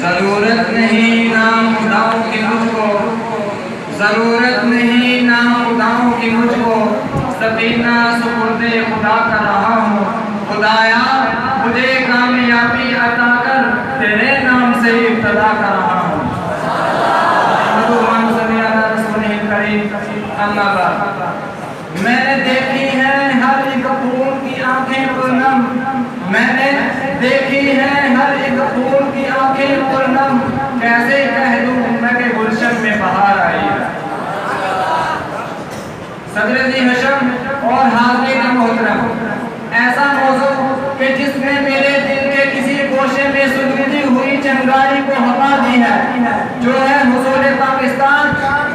जरूरत नहीं नाम खुदाओं की मुझको, जरूरत नहीं नाम खुदाओं की मुझको, सफीना सुपुर्दे खुदा कर रहा हूँ। खुदाया मुझे कामयाबी अता कर, तेरे नाम से इब्तदा कर रहा हूँ। मैंने देखी है हर एक फूल की आंखें पूनम, मैंने देखी है हर एक फूल की आंखें पूनम, कैसे कह दूं मैं कि गुलशन में बहार आई है। सदर जी हशम और हाज़रीन मोहतरम, ऐसा मौजू कि जिसने मेरे दिल के किसी गोशे में सुलगती हुई चंगारी को हवा दी है, जो है हुसूल पाकिस्तान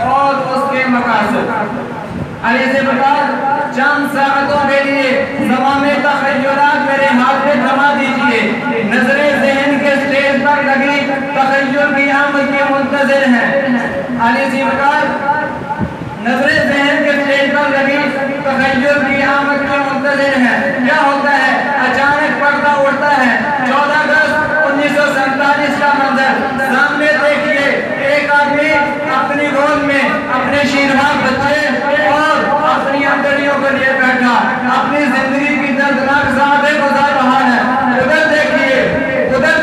और उसके मकासद। अली से बता चंद साअतों के लिए ज़माने तख़य्युलात मेरे हाथ में थमा दीजिए। नजरे ज़हन के स्टेज पर लगी तख़य्युल की आमद के मुंतज़िर हैं। अली से बता नजरे ज़हन के स्टेज पर लगी तख़य्युल की आमद के मुंतज़िर हैं। क्या होता है? अचानक पर्दा उड़ता है। 14 अगस्त 1947 का मंजर सामने देखिए। एक आदमी अपनी गोद में अपने शीरवार बच्चे और अपनी अंदरियों को लिए बैठा अपनी जिंदगी की दर्दनाक ज़ादें गुजार रहा है। उधर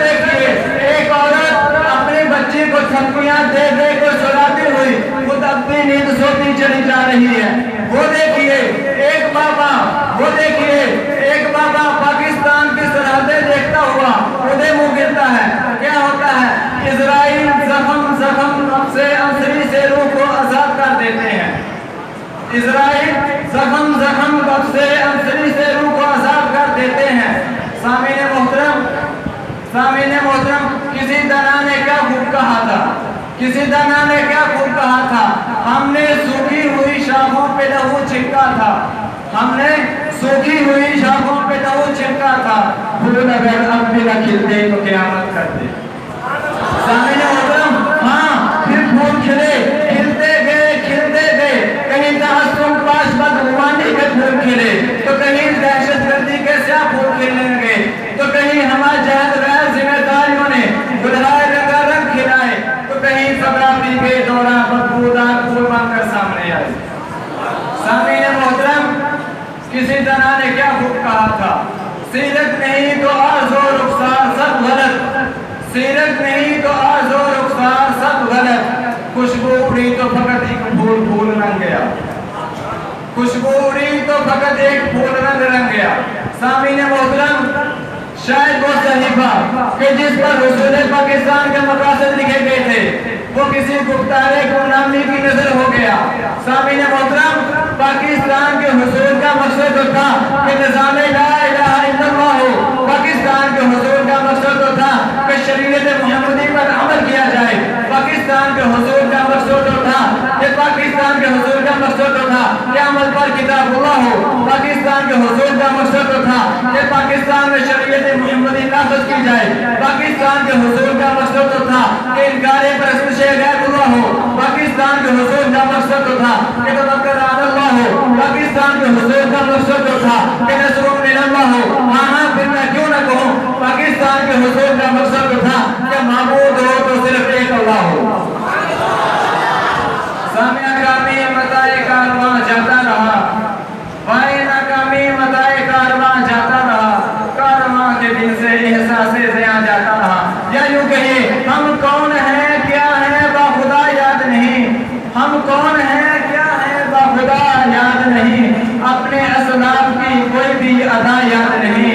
देखिए एक औरत अपने बच्चे को थप्पियां दे दे कर सुलाती हुई खुद अपनी नींद सोती चली जा रही है। वो देखिए एक बाबा पाकिस्तान की सरहदें देखता हुआ उधर मुंह गिरता है। क्या होता है? इजराइल जख्म से अंसरी से रूह को आजाद कर देते हैं। इजराइल जख्म से अंसरी से रूह को आजाद कर देते हैं। सामीने मोहतरम, किसी दाना ने क्या खूब कहा था, हमने सूखी हुई शाखों पे लहू छिड़का था, फूल अगर अब भी न खिलते तो क़यामत कर दे। सामीने मोहतरम, हाँ फिर फूल खिलते गए, कहीं तहस्सुन पाश बदगुमानी के फूल खिले, तो कहीं दहशतगर्दी के स्याह फूल खिलने लगे, तो कहीं हमारे जहद गैर जिम्मेदारियों ने गुलहार रंगारंग खिलाए, तो कहीं शराबी के दौरान बदबूदार फूल बनकर सामने आए। सामीने मोहतरम, किसी जना ने क्या खूब कहा था, सीरत नहीं तो आज़ो रुखसार सब गलत, सीरत नहीं तो आज़ो रुखसार सब गलत, खुशबू उड़ी तो फकत एक फूल रंग गया, खुशबू उड़ी तो फकत एक फूल रंग गया। सामीने मोहतरम, शायद वो सहीफा कि जिस पर हुसूल पाकिस्तान के मकासद लिखे गए थे वो किसी गुफ्तारे को नामी की नजर हो गया। सामीने मोहतरम, पाकिस्तान के हुसूल का मकसद तो था कि निज़ाम ला इलाहा इल्लल्लाह हो, पाकिस्तान के हुसूल का मकसद तो था कि शरीयत मुहम्मदी पर अमल किया जाए, पाकिस्तान के हुसूल का मकसद तो था कि पाकिस्तान के हुसूल का मकसद तो था कि अमल पर किताबुल्लाह हो, पाकिस्तान के हुसूल का मकसद तो था कि पाकिस्तान में शरीयत मुहम्मदी नाफ़िज़ की जाए, पाकिस्तान के हुसूल का मकसद तो था कि इनकारे परस्तिश गैरुल्लाह हो, पाकिस्तान के हुसूल का मकसद तो था कि तवक्कुल अल्लाह हो, पाकिस्तान के हुसूल का मकसद तो था कि नस्रुम मिनल्लाह हो। हाँ फिर मैं क्यों न कहूँ, पाकिस्तान के हुसूल का मकसद तो था कि माबूद हो तो सिर्फ एक अल्लाह हो। सामिया कामी मताए कारवां जाता रहा, भाई नाकामी मताए कारवां जाता रहा, कारवां के दिन से एहसासे ज़ियां जाता रहा। या यूं कहिए, हम कौन हैं क्या हैं बाखुदा याद नहीं, हम कौन हैं क्या हैं बाखुदा याद नहीं, अपने असलाफ की कोई भी अदा याद नहीं,